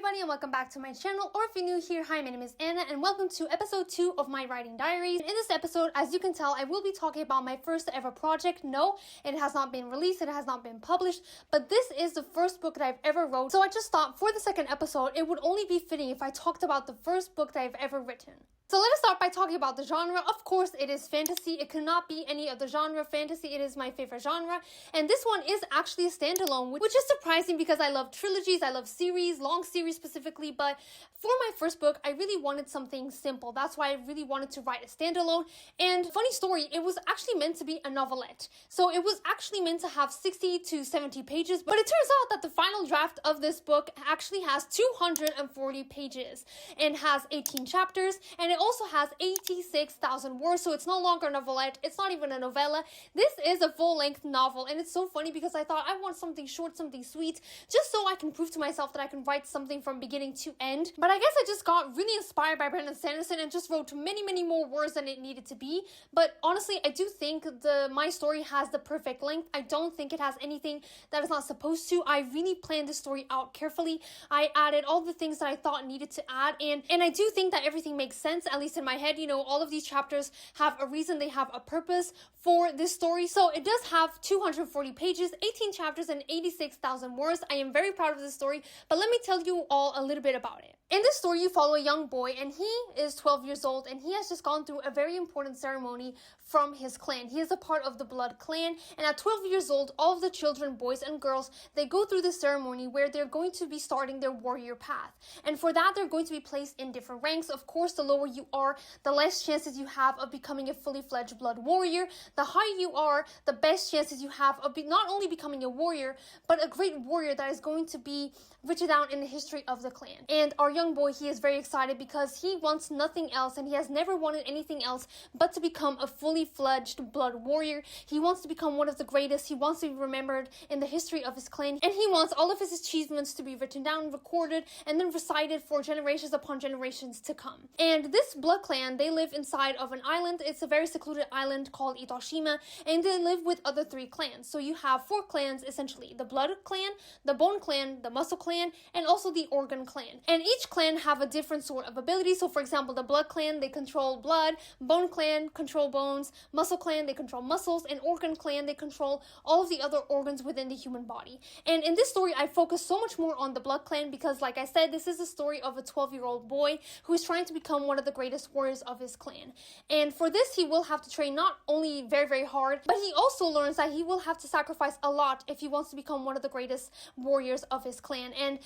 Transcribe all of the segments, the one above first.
everybody and welcome back to my channel, or if you're new here, hi, my name is Anna and welcome to episode 2 of my writing diaries. In this episode, as you can tell, I will be talking about my first ever project. No, it has not been released, it has not been published, but this is the first book that I've ever wrote. So I just thought for the second episode, it would only be fitting if I talked about the first book that I've ever written. So let us start by talking about the genre. Of course, it is fantasy. It could not be any other genre. Fantasy, it is my favorite genre. And this one is actually a standalone, which is surprising because I love trilogies, I love series, long series specifically. But for my first book, I really wanted something simple. That's why I really wanted to write a standalone. And funny story, it was actually meant to be a novelette. So it was actually meant to have 60 to 70 pages. But it turns out that the final draft of this book actually has 240 pages and has 18 chapters. And it also has 86,000 words, so it's no longer a novelette, it's not even a novella. This is a full-length novel, and it's so funny because I thought I want something short, something sweet, just so I can prove to myself that I can write something from beginning to end. But I guess I just got really inspired by Brandon Sanderson and just wrote many more words than it needed to be. But honestly, I do think my story has the perfect length. I don't think it has anything that is not supposed to. I really planned this story out carefully. I added all the things that I thought needed to add, and I do think that everything makes sense, at least in my head. You know, all of these chapters have a reason, they have a purpose for this story. So it does have 240 pages, 18 chapters, and 86,000 words. I am very proud of this story, but let me tell you all a little bit about it. In this story, you follow a young boy, and he is 12 years old, and he has just gone through a very important ceremony from his clan. He is a part of the Blood clan, and at 12 years old, all of the children, boys and girls, they go through this ceremony where they're going to be starting their warrior path. And for that, they're going to be placed in different ranks. Of course, the lower you are, the less chances you have of becoming a fully fledged blood warrior. The higher you are, the best chances you have of not only becoming a warrior, but a great warrior that is going to be written down in the history of the clan. And our young boy, he is very excited because he wants nothing else, and he has never wanted anything else but to become a fully fledged blood warrior. He wants to become one of the greatest. He wants to be remembered in the history of his clan, and he wants all of his achievements to be written down, recorded, and then recited for generations upon generations to come. And this blood clan, they live inside of an island. It's a very secluded island called Itoshima, and they live with other 3 clans. So you have 4 clans essentially: the Blood clan, the Bone clan, the Muscle clan, and also the Organ clan. And each clan have a different sort of ability. So for example, the Blood clan, they control blood, Bone clan control bones, Muscle clan, they control muscles, and Organ clan, they control all of the other organs within the human body. And in this story, I focus so much more on the Blood clan because, like I said, this is the story of a 12-year-old boy who is trying to become one of the greatest warriors of his clan. And for this, he will have to train not only very hard, but he also learns that he will have to sacrifice a lot if he wants to become one of the greatest warriors of his clan. And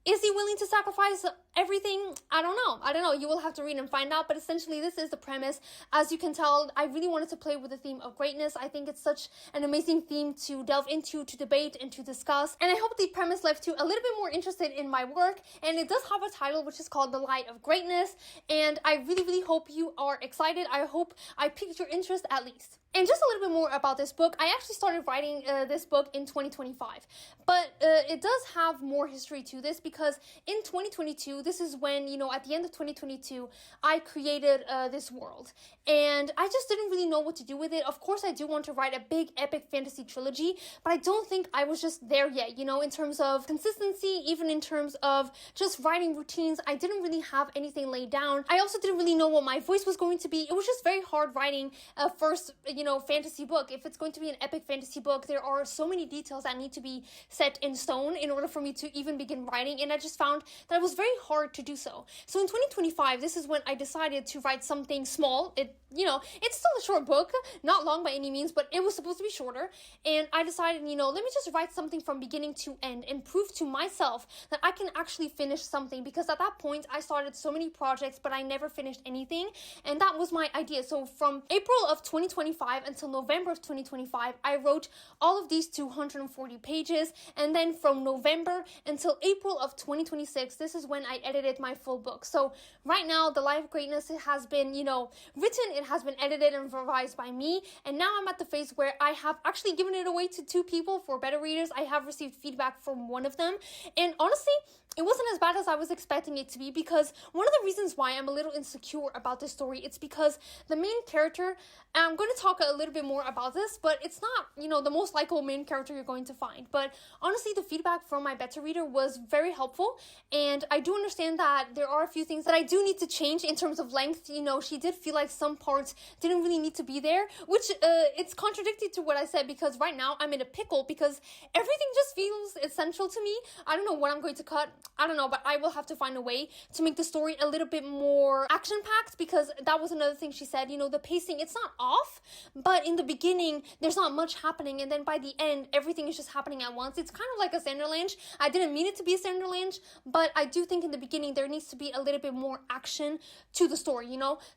is he willing to sacrifice everything? I don't know. You will have to read and find out, but essentially this is the premise. As you can tell, I really wanted to play with the theme of greatness. I think it's such an amazing theme to delve into, to debate, and to discuss. And I hope the premise left you a little bit more interested in my work. And it does have a title which is called The Light of Greatness. And I really hope you are excited. I hope I piqued your interest at least. And just a little bit more about this book. I actually started writing this book in 2025, but it does have more history to this because in 2022, this is when, you know, at the end of 2022, I created this world, and I just didn't really know what to do with it. Of course, I do want to write a big epic fantasy trilogy, but I don't think I was just there yet, you know, in terms of consistency, even in terms of just writing routines. I didn't really have anything laid down. I also didn't really know what my voice was going to be. It was just very hard writing a first, you know, fantasy book. If it's going to be an epic fantasy book, there are so many details that need to be set in stone in order for me to even begin writing, and I just found that it was very hard to do so. So in 2025, this is when I decided to write something small. It's still a short book, not long by any means, but it was supposed to be shorter, and I decided, let me just write something from beginning to end and prove to myself that I can actually finish something, because at that point, I started so many projects, but I never finished anything, and that was my idea. So from April of 2025 until November of 2025, I wrote all of these 240 pages, and then from November until April of 2026, this is when I edited my full book. So right now, The Light of Greatness, it has been, written, it has been edited and revised by me, and now I'm at the phase where I have actually given it away to 2 people for beta readers. I have received feedback from one of them, and honestly, it wasn't as bad as I was expecting it to be, because one of the reasons why I'm a little insecure about this story, it's because the main character, I'm going to talk talk a little bit more about this, but it's not, the most likable main character you're going to find. But honestly, the feedback from my beta reader was very helpful, and I do understand that there are a few things that I do need to change in terms of length. She did feel like some parts didn't really need to be there, which it's contradictory to what I said, because right now I'm in a pickle because everything just feels essential to me. I don't know what I'm going to cut. I don't know, but I will have to find a way to make the story a little bit more action-packed, because that was another thing she said. The pacing, it's not off, but in the beginning, there's not much happening, and then by the end, everything is just happening at once. It's kind of like a Sanderlange. I didn't mean it to be a Sanderlange, but I do think in the beginning, there needs to be a little bit more action to the story,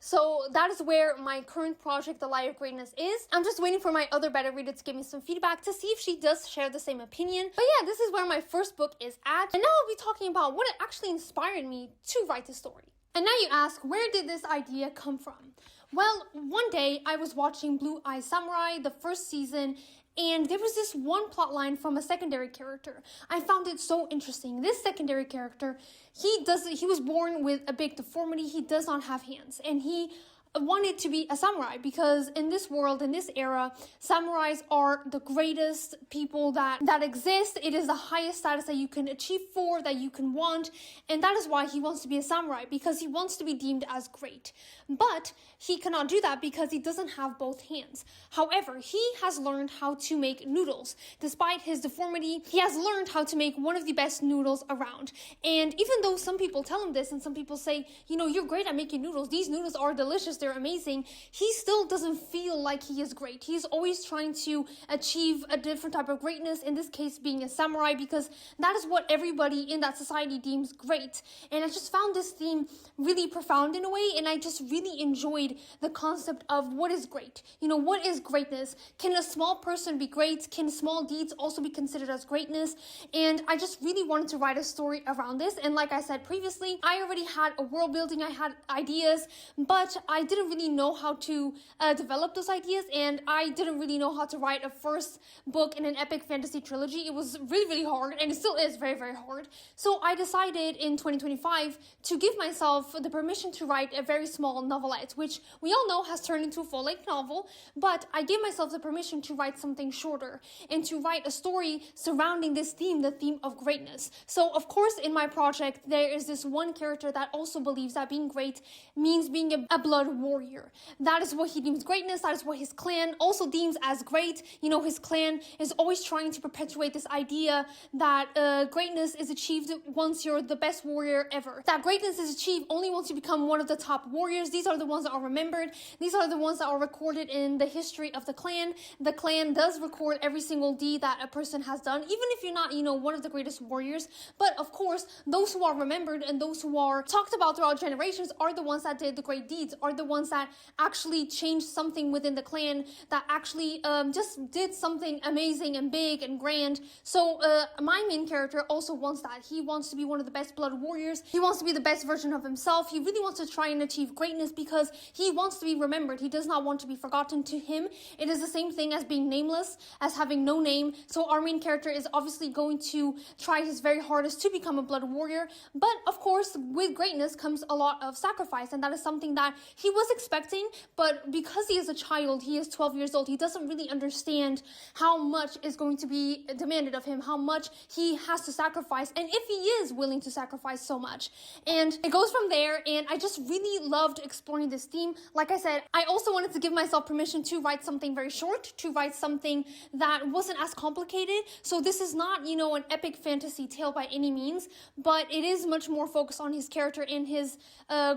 So that is where my current project, The Lie of Greatness, is. I'm just waiting for my other beta reader to give me some feedback to see if she does share the same opinion. But yeah, this is where my first book is at. And now I'll be talking about what actually inspired me to write the story. And now you ask, where did this idea come from? Well, one day I was watching Blue Eye Samurai, the first season, and there was this one plot line from a secondary character. I found it so interesting. This secondary character, he was born with a big deformity. He does not have hands, and he wanted to be a samurai because in this world, in this era, samurais are the greatest people that exist. It is the highest status that you can achieve for, that you can want, and that is why he wants to be a samurai, because he wants to be deemed as great. But he cannot do that because he doesn't have both hands. However, he has learned how to make noodles. Despite his deformity, he has learned how to make one of the best noodles around. And even though some people tell him this and some people say, you're great at making noodles, these noodles are delicious, they're amazing, he still doesn't feel like he is great. He's always trying to achieve a different type of greatness, in this case being a samurai, because that is what everybody in that society deems great. And I just found this theme really profound in a way, and I just really enjoyed the concept of what is great. What is greatness? Can a small person be great? Can small deeds also be considered as greatness? And I just really wanted to write a story around this. And like I said previously, I already had a world building, I had ideas, but I didn't really know how to develop those ideas, and I didn't really know how to write a first book in an epic fantasy trilogy. It was really, really hard, and it still is very, very hard. So I decided in 2025 to give myself the permission to write a very small novelette, which we all know has turned into a full-length novel, but I gave myself the permission to write something shorter and to write a story surrounding this theme, the theme of greatness. So of course in my project there is this one character that also believes that being great means being a blood warrior. That is what he deems greatness. That is what his clan also deems as great. His clan is always trying to perpetuate this idea that greatness is achieved once you're the best warrior ever. That greatness is achieved only once you become one of the top warriors. These are the ones that are remembered. These are the ones that are recorded in the history of the clan. The clan does record every single deed that a person has done, even if you're not, one of the greatest warriors. But of course, those who are remembered and those who are talked about throughout generations are the ones that did the great deeds, are the ones that actually changed something within the clan, that actually just did something amazing and big and grand. So my main character also wants that. He wants to be one of the best blood warriors. He wants to be the best version of himself. He really wants to try and achieve greatness because he wants to be remembered. He does not want to be forgotten. To him, it is the same thing as being nameless, as having no name. So our main character is obviously going to try his very hardest to become a blood warrior. But of course, with greatness comes a lot of sacrifice, and that is something that he was expecting, but because he is a child, he is 12 years old, he doesn't really understand how much is going to be demanded of him, how much he has to sacrifice, and if he is willing to sacrifice so much. And it goes from there, and I just really loved exploring this theme. Like I said, I also wanted to give myself permission to write something very short, to write something that wasn't as complicated. So this is not, an epic fantasy tale by any means, but it is much more focused on his character and his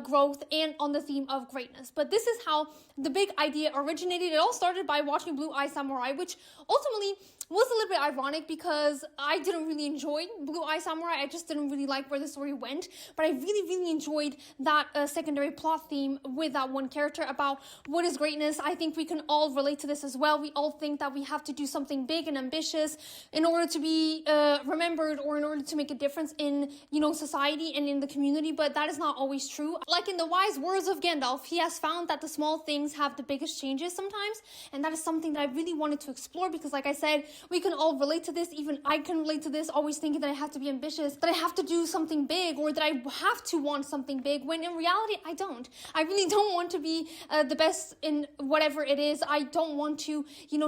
growth and on the theme of greatness. But this is how the big idea originated. It all started by watching Blue Eye Samurai, which ultimately was a little bit ironic because I didn't really enjoy Blue Eye Samurai. I just didn't really like where the story went, but I really, really enjoyed that secondary plot theme with that one character about what is greatness. I think we can all relate to this as well. We all think that we have to do something big and ambitious in order to be remembered or in order to make a difference in, society and in the community, but that is not always true. Like in the wise words of Gandalf, he has found that the small things have the biggest changes sometimes, and that is something that I really wanted to explore because, like I said, we can all relate to this. Even I can relate to this, always thinking that I have to be ambitious, that I have to do something big, or that I have to want something big, when in reality, I don't. I really don't want to be the best in whatever it is. I don't want to,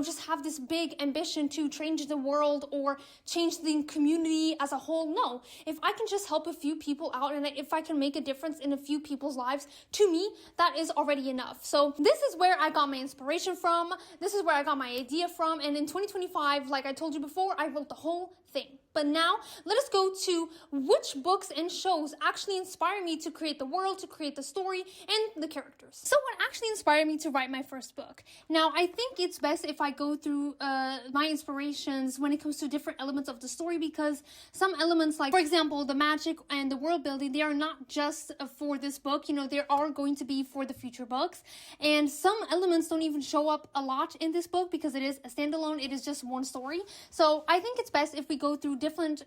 just have this big ambition to change the world or change the community as a whole. No, if I can just help a few people out, and if I can make a difference in a few people's lives, to me, that is already enough. So this is where I got my inspiration from. This is where I got my idea from. And in 2025, like I told you before, I wrote the whole thing. But now let us go to which books and shows actually inspire me to create the world, to create the story, and the characters. So what actually inspired me to write my first book? Now, I think it's best if I go through my inspirations when it comes to different elements of the story, because some elements, like, for example, the magic and the world building, they are not just for this book. They are going to be for the future books. And some elements don't even show up a lot in this book because it is a standalone. It is just one story. So I think it's best if we go through different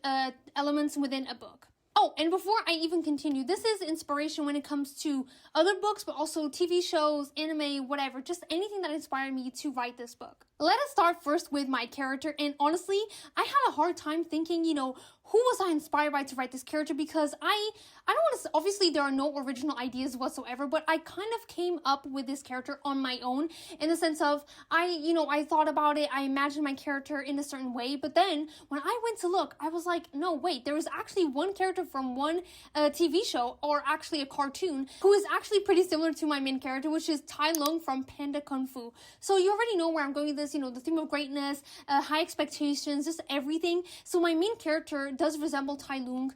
elements within a book. Oh, and before I even continue, this is inspiration when it comes to other books, but also TV shows, anime, whatever, just anything that inspired me to write this book. Let us start first with my character, and honestly, I had a hard time thinking, who was I inspired by to write this character, because I don't want to, obviously there are no original ideas whatsoever, but I kind of came up with this character on my own, in the sense of, I thought about it, I imagined my character in a certain way, but then when I went to look, I was like, no, wait, there was actually one character from one TV show, or actually a cartoon, who is actually pretty similar to my main character, which is Tai Lung from Panda Kung Fu. So you already know where I'm going with this, the theme of greatness, high expectations, just everything. So my main character does resemble Tai Lung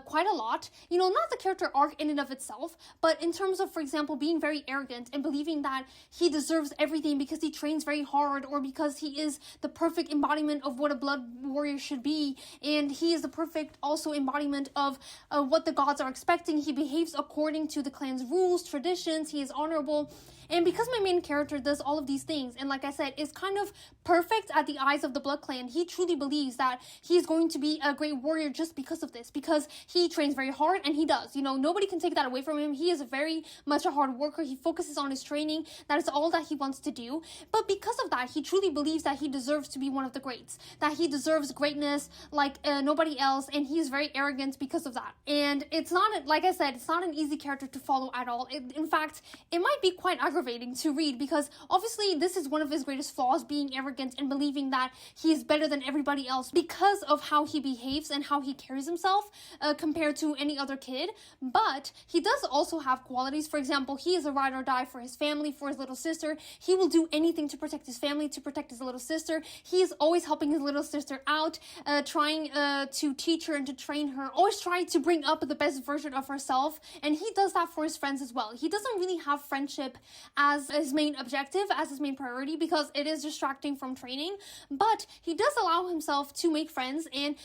quite a lot. Not the character arc in and of itself, but in terms of, for example, being very arrogant and believing that he deserves everything because he trains very hard, or because he is the perfect embodiment of what a blood warrior should be, and he is the perfect also embodiment of what the gods are expecting. He behaves according to the clan's rules, traditions, he is honorable. And because my main character does all of these things, and like I said, is kind of perfect at the eyes of the Blood Clan, he truly believes that he's going to be a great warrior just because of this, because he trains very hard, and he does. Nobody can take that away from him. He is very much a hard worker. He focuses on his training. That is all that he wants to do. But because of that, he truly believes that he deserves to be one of the greats, that he deserves greatness like nobody else, and he is very arrogant because of that. And it's not, like I said, it's not an easy character to follow at all. In fact, it might be quite aggravating to read, because obviously this is one of his greatest flaws, being arrogant and believing that he is better than everybody else because of how he behaves and how he carries himself compared to any other kid. But he does also have qualities. For example, he is a ride or die for his family, for his little sister. He will do anything to protect his family, to protect his little sister. He is always helping his little sister out, trying to teach her and to train her, always trying to bring up the best version of herself. And he does that for his friends as well. He doesn't really have friendship as his main objective, as his main priority, because it is distracting from training, but he does allow himself to make friends, and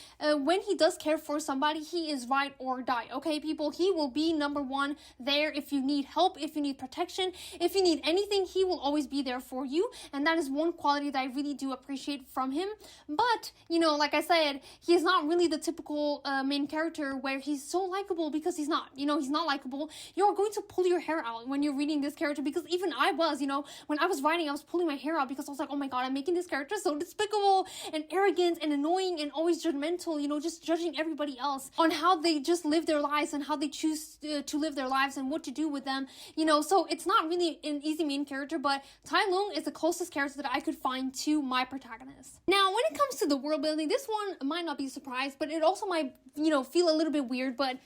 when he does care for somebody, he is ride or die, okay, people? He will be number one there. If you need help, if you need protection, if you need anything, he will always be there for you, and that is one quality that I really do appreciate from him. But, like I said, he is not really the typical main character where he's so likable, because he's not, he's not likable. You're going to pull your hair out when you're reading this character, because even I was, when I was writing, I was pulling my hair out, because I was like, oh my god, I'm making this character so despicable and arrogant and annoying and always judgmental, just judging everybody else on how they just live their lives and how they choose to live their lives and what to do with them, so it's not really an easy main character, but Tai Lung is the closest character that I could find to my protagonist. Now, when it comes to the world building, this one might not be a surprise, but it also might, feel a little bit weird, but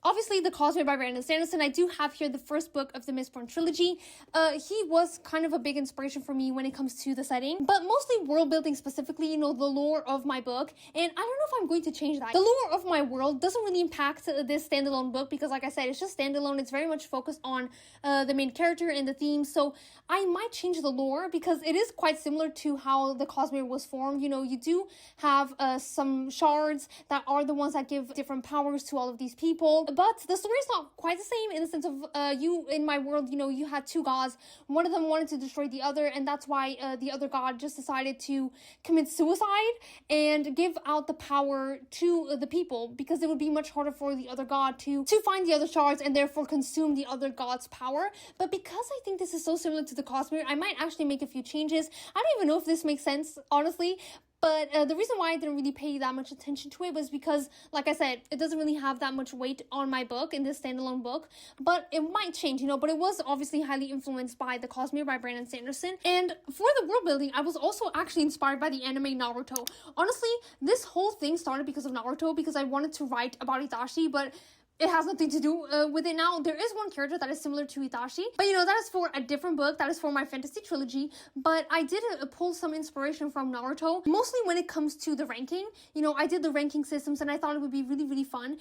obviously, The Causeway by Brandon Sanderson. I do have here the first book of the Mistborn trilogy. He was kind of a big inspiration for me when it comes to the setting, but mostly world building specifically, the lore of my book. And I don't know if I'm going to change that. The lore of my world doesn't really impact this standalone book, because like I said, it's just standalone. It's very much focused on the main character and the theme. So I might change the lore, because it is quite similar to how the Causeway was formed. You do have some shards that are the ones that give different powers to all of these people. but the story is not quite the same in the sense of you in my world, you had two gods. One of them wanted to destroy the other, and that's why the other god just decided to commit suicide and give out the power to the people, because it would be much harder for the other god to find the other shards and therefore consume the other god's power. But because I think this is so similar to the Cosmere, I might actually make a few changes. I don't even know if this makes sense, honestly. But the reason why I didn't really pay that much attention to it was because, like I said, it doesn't really have that much weight on my book, in this standalone book. But it might change, but it was obviously highly influenced by The Cosmere by Brandon Sanderson. And for the world building, I was also actually inspired by the anime Naruto. Honestly, this whole thing started because of Naruto, because I wanted to write about Itachi, but it has nothing to do with it now. There is one character that is similar to Itachi, but that is for a different book. That is for my fantasy trilogy. But I did pull some inspiration from Naruto, mostly when it comes to the ranking. I did the ranking systems, and I thought it would be really, really fun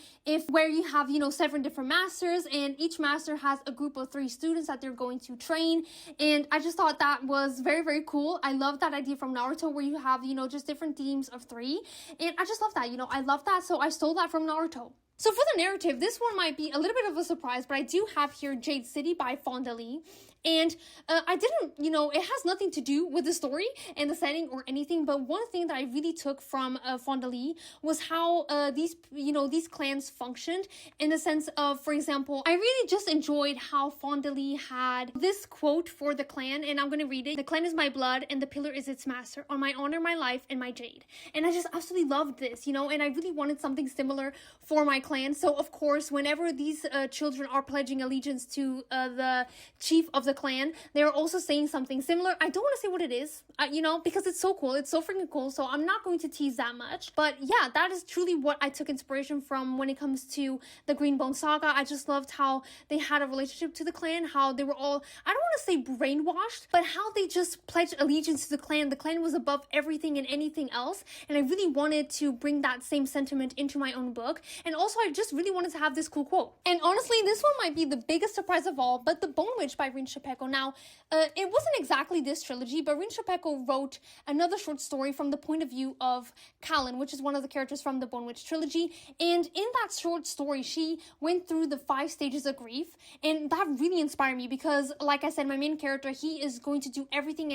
where you have, 7 different masters, and each master has a group of 3 students that they're going to train. And I just thought that was very, very cool. I love that idea from Naruto, where you have, just different teams of 3. And I just love that, I love that. So I stole that from Naruto. So for the narrative, this one might be a little bit of a surprise, but I do have here Jade City by Fonda Lee. And I didn't, it has nothing to do with the story and the setting or anything, but one thing that I really took from Fonda Lee was how these clans functioned, in the sense of, for example, I really just enjoyed how Fonda Lee had this quote for the clan, and I'm going to read it. "The clan is my blood, and the pillar is its master. On my honor, my life, and my jade." And I just absolutely loved this, and I really wanted something similar for my clan. So, of course, whenever these children are pledging allegiance to the chief of the clan, they're also saying something similar. I don't want to say what it is, because it's so cool. It's so freaking cool. So I'm not going to tease that much. But yeah, that is truly what I took inspiration from when it comes to the Greenbone Saga. I just loved how they had a relationship to the clan, how they were all, I don't want to say brainwashed, but how they just pledged allegiance to the clan. The clan was above everything and anything else. And I really wanted to bring that same sentiment into my own book. And also, I just really wanted to have this cool quote. And honestly, this one might be the biggest surprise of all, but The Bone Witch by Rin Shepeko. Now, it wasn't exactly this trilogy, but Rin Shepeko wrote another short story from the point of view of Callan, which is one of the characters from the Bone Witch trilogy. And in that short story, she went through the 5 stages of grief, and that really inspired me because, like I said, my main character, he is going to do everything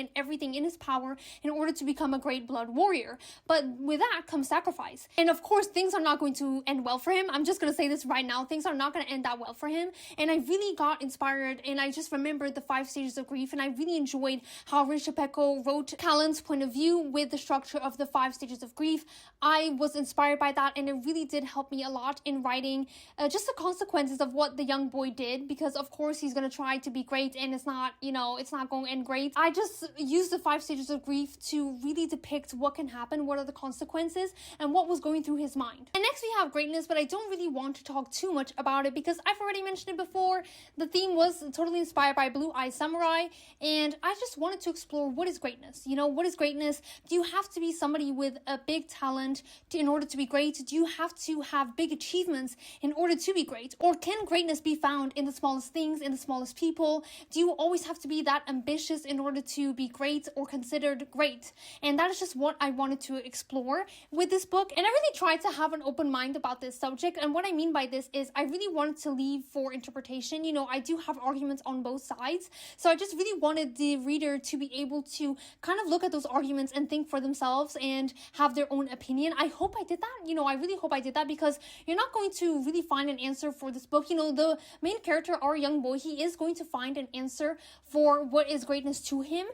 in his power in order to become a great blood warrior. But with that comes sacrifice. And of course, things are not going to end well for him. I'm just going to say this right now. Things are not going to end that well for him. And I really got inspired, and I just remembered the 5 stages of grief, and I really enjoyed how Rin Shepeko wrote Callan's point of view with the structure of the 5 stages of grief. I was inspired by that, and it really did help me a lot in writing just the consequences of what the young boy did, because of course he's going to try to be great, and it's not going to end great. I just used the 5 stages of grief to really depict what can happen, what are the consequences, and what was going through his mind. And next we have greatness, but I don't really want to talk too much about it because I've already mentioned it before. The theme was totally inspired by Blue Eye Samurai, and I just wanted to explore what is greatness. What is greatness? Do you have to be somebody with a big talent in order to be great? Do you have to have big achievements in order to be great? Or can greatness be found in the smallest things, in the smallest people? Do you always have to be that ambitious in order to be great or considered great? And that is just what I wanted to explore with this book. And I really tried to have an open mind about this subject. And what I mean by this is I really wanted to leave for interpretation. I do have arguments on both sides. So I just really wanted the reader to be able to kind of look at those arguments and think for themselves and have their own opinion. I hope I did that. I really hope I did that, because you're not going to really find an answer for this book. The main character, our young boy, he is going to find an answer for what is greatness to him,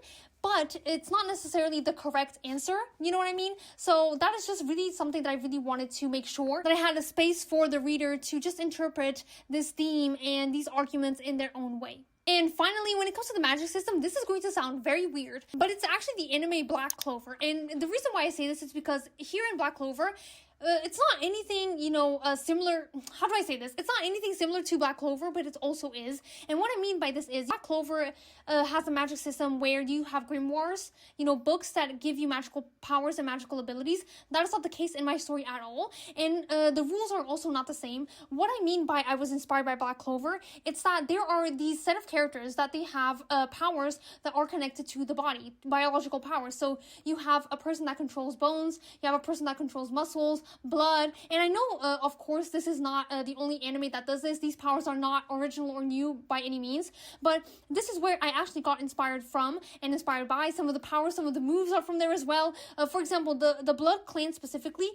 but it's not necessarily the correct answer, you know what I mean? So that is just really something that I really wanted to make sure that I had a space for the reader to just interpret this theme and these arguments in their own way. And finally, when it comes to the magic system, this is going to sound very weird, but it's actually the anime Black Clover. And the reason why I say this is because here in Black Clover, it's not anything, similar. How do I say this? It's not anything similar to Black Clover, but it also is. And what I mean by this is Black Clover has a magic system where you have grimoires, books that give you magical powers and magical abilities. That is not the case in my story at all. And the rules are also not the same. What I mean by I was inspired by Black Clover, it's that there are these set of characters that they have powers that are connected to the body, biological powers. So you have a person that controls bones, you have a person that controls muscles, blood. And I know, of course, this is not the only anime that does this. These powers are not original or new by any means, but this is where I actually got inspired from and inspired by. Some of the powers, some of the moves are from there as well. For example, the blood clan specifically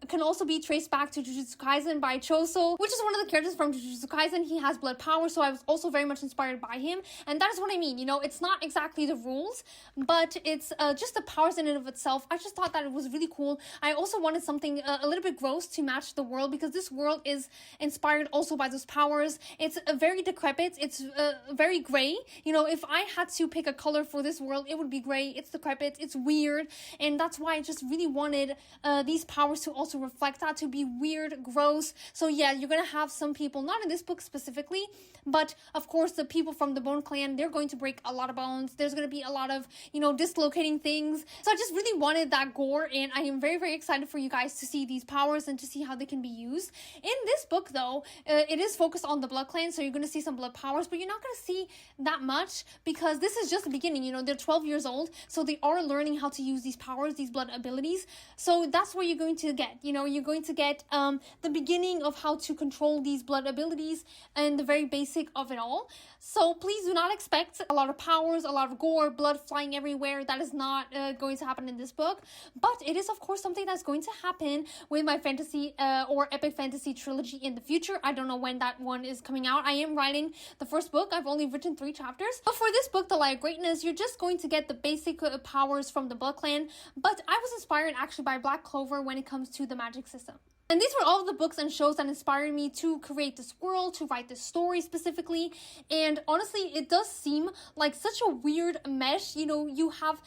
can also be traced back to Jujutsu Kaisen by Choso, which is one of the characters from Jujutsu Kaisen. He has blood power, so I was also very much inspired by him. And that is what I mean, you know, it's not exactly the rules, but it's just the powers in and of itself. I just thought that it was really cool. I also wanted something a little bit gross to match the world, because this world is inspired also by those powers. It's very decrepit. It's very gray. You know, if I had to pick a color for this world, it would be gray. It's decrepit. It's weird. And that's why I just really wanted these powers to also reflect that, to be weird, gross. So yeah, you're going to have some people, not in this book specifically, but of course the people from the Bone Clan, they're going to break a lot of bones. There's going to be a lot of, you know, dislocating things. So I just really wanted that gore, and I am very, very excited for you guys to see these powers and to see how they can be used. In this book though, it is focused on the Blood Clan, so you're going to see some blood powers, but you're not going to see that much because this is just the beginning. You know, they're 12 years old, so they are learning how to use these powers, these blood abilities. So that's what you're going to get. You know, you're going to get the beginning of how to control these blood abilities and the very basic of it all. So please do not expect a lot of powers, a lot of gore, blood flying everywhere. That is not going to happen in this book, but it is of course something that's going to happen with my fantasy or epic fantasy trilogy in the future. I don't know when that one is coming out. I am writing the first book. I've only written 3 chapters, but for this book, The Light of Greatness, you're just going to get the basic powers from the Blood Clan. But I was inspired actually by Black Clover when it comes to the magic system. And these were all of the books and shows that inspired me to create this world, to write this story specifically. And honestly, it does seem like such a weird mesh. You know, you have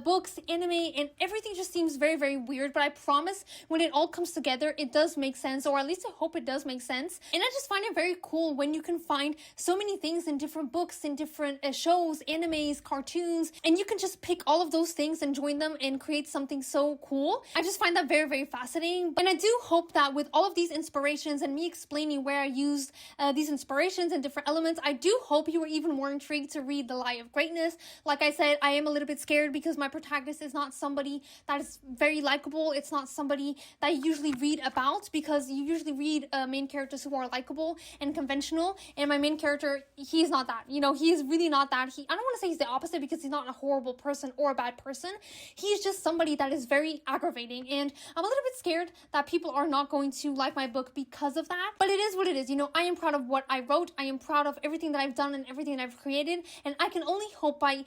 books, anime, and everything just seems very, very weird. But I promise when it all comes together, it does make sense, or at least I hope it does make sense. And I just find it very cool when you can find so many things in different books, in different shows, animes, cartoons, and you can just pick all of those things and join them and create something so cool. I just find that very, very fascinating. And I do hope that with all of these inspirations and me explaining where I used these inspirations and different elements, I do hope you were even more intrigued to read The Light of Greatness. Like I said, I am a little bit scared because my protagonist is not somebody that is very likable. It's not somebody that you usually read about, because you usually read main characters who are likable and conventional, and my main character, he is not that. You know, he is really not that. I don't want to say he's the opposite, because he's not a horrible person or a bad person. He's just somebody that is very aggravating, and I'm a little bit scared that people are not going to like my book because of that. But it is what it is. You know, I am proud of what I wrote. I am proud of everything that I've done and everything that I've created, and I can only hope by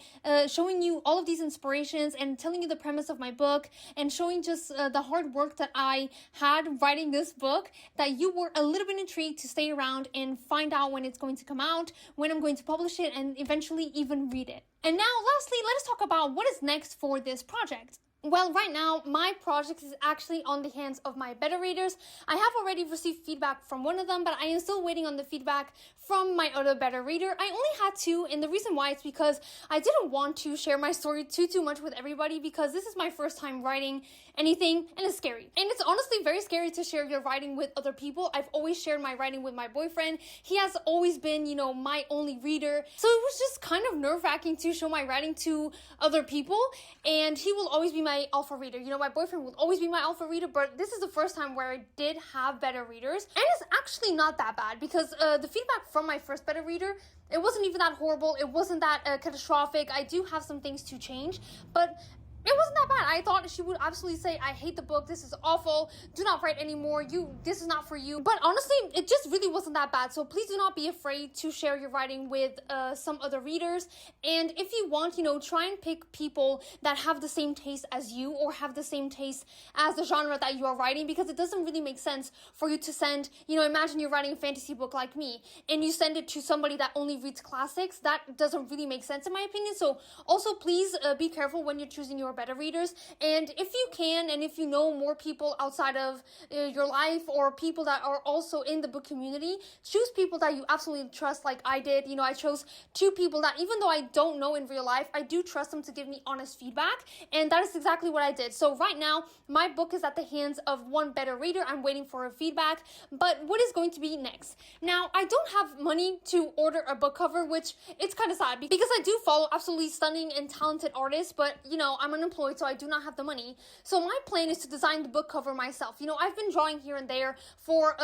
showing you all of these inspirations and telling you the premise of my book and showing just the hard work that I had writing this book, that you were a little bit intrigued to stay around and find out when it's going to come out, when I'm going to publish it, and eventually even read it. And now lastly, let us talk about what is next for this project. Well, right now, my project is actually on the hands of my beta readers. I have already received feedback from one of them, but I am still waiting on the feedback from my other beta reader. I only had 2, and the reason why is because I didn't want to share my story too much with everybody, because this is my first time writing anything, and it's scary. And it's honestly very scary to share your writing with other people. I've always shared my writing with my boyfriend. He has always been, you know, my only reader. So it was just kind of nerve-wracking to show my writing to other people, and he will always be my alpha reader. You know, my boyfriend will always be my alpha reader, but this is the first time where I did have beta readers, and it's actually not that bad, because the feedback from my first beta reader, it wasn't even that horrible. It wasn't that catastrophic. I do have some things to change, but it wasn't that bad. I thought she would absolutely say, I hate the book, this is awful, do not write anymore, this is not for you. But honestly, it just really wasn't that bad. So please do not be afraid to share your writing with some other readers. And if you want, you know, try and pick people that have the same taste as you, or have the same taste as the genre that you are writing, because it doesn't really make sense for you to send, you know, imagine you're writing a fantasy book like me, and you send it to somebody that only reads classics. That doesn't really make sense in my opinion. So also please be careful when you're choosing your beta readers. And if you can, and if you know more people outside of your life, or people that are also in the book community, choose people that you absolutely trust, like I did. You know, I chose 2 people that, even though I don't know in real life, I do trust them to give me honest feedback, and that is exactly what I did. So right now, my book is at the hands of 1 beta reader. I'm waiting for her feedback. But what is going to be next? Now, I don't have money to order a book cover, which it's kind of sad, because I do follow absolutely stunning and talented artists, but you know, I'm an unemployed, so I do not have the money. So my plan is to design the book cover myself. You know, I've been drawing here and there for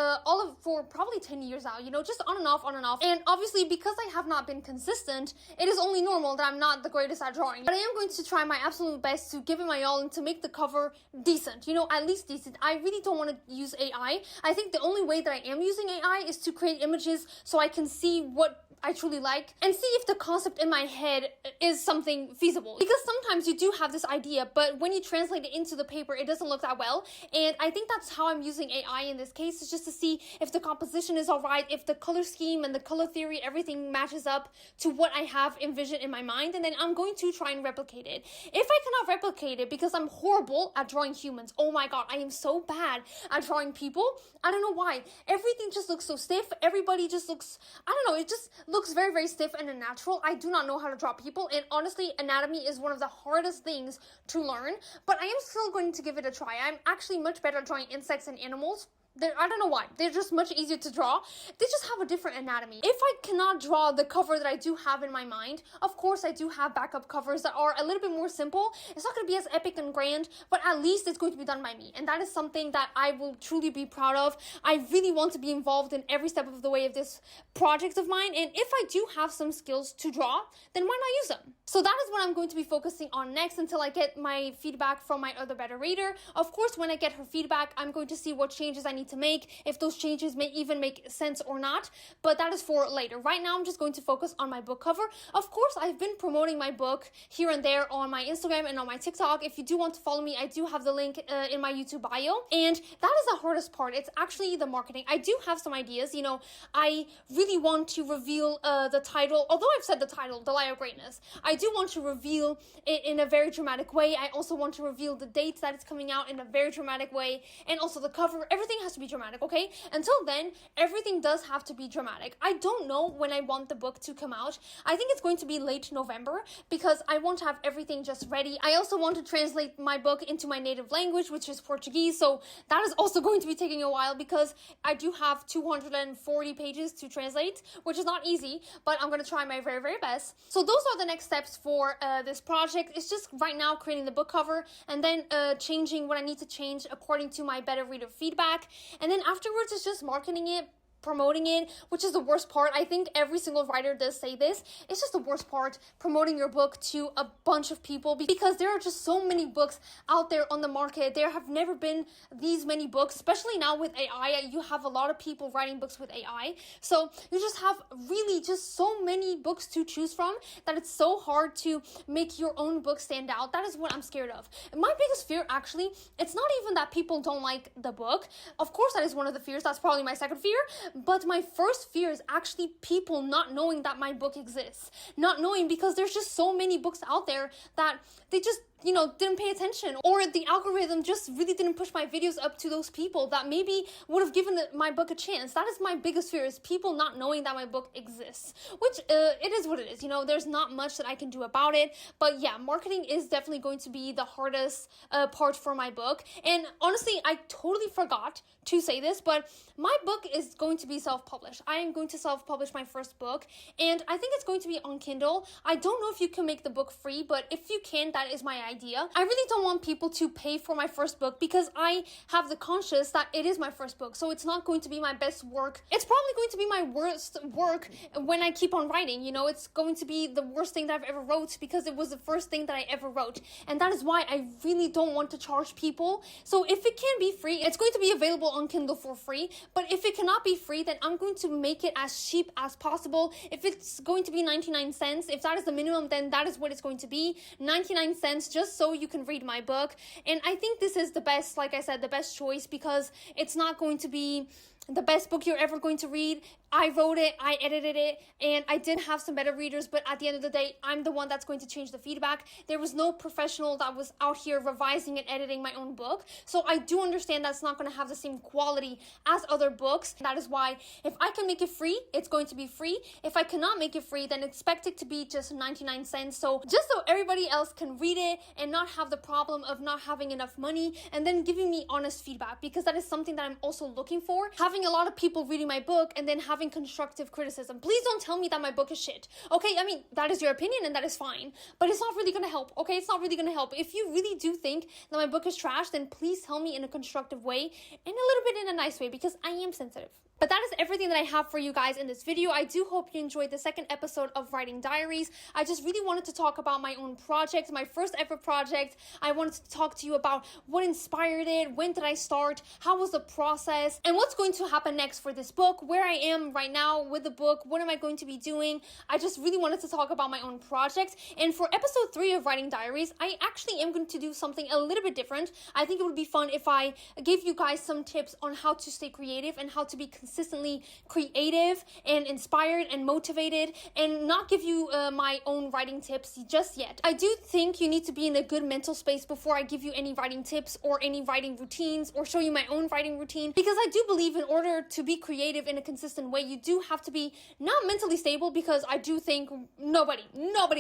probably 10 years now, you know, just on and off. And obviously, because I have not been consistent, it is only normal that I'm not the greatest at drawing. But I am going to try my absolute best to give it my all and to make the cover decent, you know, at least decent. I really don't want to use AI. I think the only way that I am using AI is to create images so I can see what I truly like and see if the concept in my head is something feasible. Because sometimes you do have this idea, but when you translate it into the paper, it doesn't look that well. And I think that's how I'm using AI in this case, is just to see if the composition is all right, if the color scheme and the color theory, everything matches up to what I have envisioned in my mind. And then I'm going to try and replicate it. If I cannot replicate it because I'm horrible at drawing humans, oh my god, I am so bad at drawing people. I don't know why. Everything just looks so stiff. Everybody just looks, I don't know, it just looks very, very stiff and unnatural. I do not know how to draw people, and honestly, anatomy is one of the hardest things to learn, but I am still going to give it a try. I'm actually much better at drawing insects and animals. I don't know why. They're just much easier to draw. They just have a different anatomy. If I cannot draw the cover that I do have in my mind, of course I do have backup covers that are a little bit more simple. It's not going to be as epic and grand, but at least it's going to be done by me. And that is something that I will truly be proud of. I really want to be involved in every step of the way of this project of mine. And if I do have some skills to draw, then why not use them? So that is what I'm going to be focusing on next until I get my feedback from my other beta reader. Of course, when I get her feedback, I'm going to see what changes I need to make, if those changes may even make sense or not, but that is for later. Right now, I'm just going to focus on my book cover. Of course, I've been promoting my book here and there on my Instagram and on my TikTok. If you do want to follow me, I do have the link in my YouTube bio, and that is the hardest part. It's actually the marketing. I do have some ideas, you know, I really want to reveal the title, although I've said the title, The Lie of Greatness. I do want to reveal it in a very dramatic way. I also want to reveal the dates that it's coming out in a very dramatic way, and also the cover. Everything has to be dramatic, okay? Until then, everything does have to be dramatic. I don't know when I want the book to come out. I think it's going to be late November because I want to have everything just ready. I also want to translate my book into my native language, which is Portuguese, so that is also going to be taking a while because I do have 240 pages to translate, which is not easy, but I'm going to try my very, very best. So those are the next steps for this project. It's just right now creating the book cover and then changing what I need to change according to my beta reader feedback. And then afterwards, it's just marketing it, promoting it, which is the worst part. I think every single writer does say this. It's just the worst part, promoting your book to a bunch of people, because there are just so many books out there on the market. There have never been these many books, especially now with AI. You have a lot of people writing books with AI. So you just have really just so many books to choose from that it's so hard to make your own book stand out. That is what I'm scared of. And my biggest fear, actually, it's not even that people don't like the book. Of course, that is one of the fears. That's probably my second fear. But my first fear is actually people not knowing that my book exists. Not knowing, because there's just so many books out there that they just, you know, didn't pay attention, or the algorithm just really didn't push my videos up to those people that maybe would have given my book a chance. That is my biggest fear, is people not knowing that my book exists, which it is what it is. You know, there's not much that I can do about it, but yeah, marketing is definitely going to be the hardest part for my book. And honestly, I totally forgot to say this, but my book is going to be self-published. I am going to self-publish my first book, and I think it's going to be on Kindle. I don't know if you can make the book free, but if you can, that is my idea. I really don't want people to pay for my first book, because I have the conscience that it is my first book, so it's not going to be my best work. It's probably going to be my worst work when I keep on writing. You know, it's going to be the worst thing that I've ever wrote, because it was the first thing that I ever wrote, and that is why I really don't want to charge people. So if it can be free, it's going to be available on Kindle for free, but if it cannot be free, then I'm going to make it as cheap as possible. If it's going to be 99 cents, if that is the minimum, then that is what it's going to be, 99 cents, just so you can read my book. And I think this is the best, like I said, the best choice, because it's not going to be the best book you're ever going to read. I wrote it, I edited it, and I did have some better readers, but at the end of the day, I'm the one that's going to change the feedback. There was no professional that was out here revising and editing my own book, so I do understand that's not going to have the same quality as other books. That is why if I can make it free, it's going to be free. If I cannot make it free, then expect it to be just 99 cents, so just so everybody else can read it and not have the problem of not having enough money, and then giving me honest feedback, because that is something that I'm also looking for. having a lot of people reading my book and then having constructive criticism. Please don't tell me that my book is shit. Okay, I mean, that is your opinion and that is fine, but it's not really gonna help. Okay, it's not really gonna help. If you really do think that my book is trash, then please tell me in a constructive way and a little bit in a nice way, because I am sensitive. But that is everything that I have for you guys in this video. I do hope you enjoyed the second episode of Writing Diaries. I just really wanted to talk about my own project, my first ever project. I wanted to talk to you about what inspired it, when did I start, how was the process, and what's going to happen next for this book, where I am right now with the book, what am I going to be doing. I just really wanted to talk about my own project. And for episode 3 of Writing Diaries, I actually am going to do something a little bit different. I think it would be fun if I gave you guys some tips on how to stay creative and how to be consistently creative and inspired and motivated, and not give you my own writing tips just yet. I do think you need to be in a good mental space before I give you any writing tips or any writing routines or show you my own writing routine, because I do believe in order to be creative in a consistent way, you do have to be not mentally stable, because I do think nobody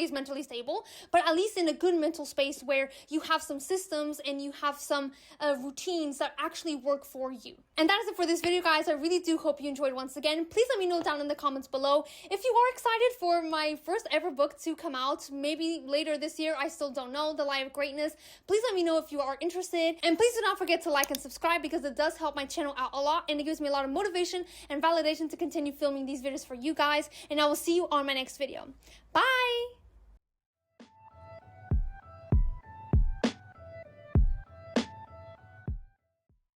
is mentally stable, but at least in a good mental space where you have some systems and you have some routines that actually work for you. And that is it for this video, guys. I really do hope you enjoyed once again. Please let me know down in the comments below if you are excited for my first ever book to come out, maybe later this year. I still don't know. The Lie of Greatness. Please let me know if you are interested, and please do not forget to like and subscribe, because it does help my channel out a lot and it gives me a lot of motivation and validation to continue filming these videos for you guys. And I will see you on my next video. Bye!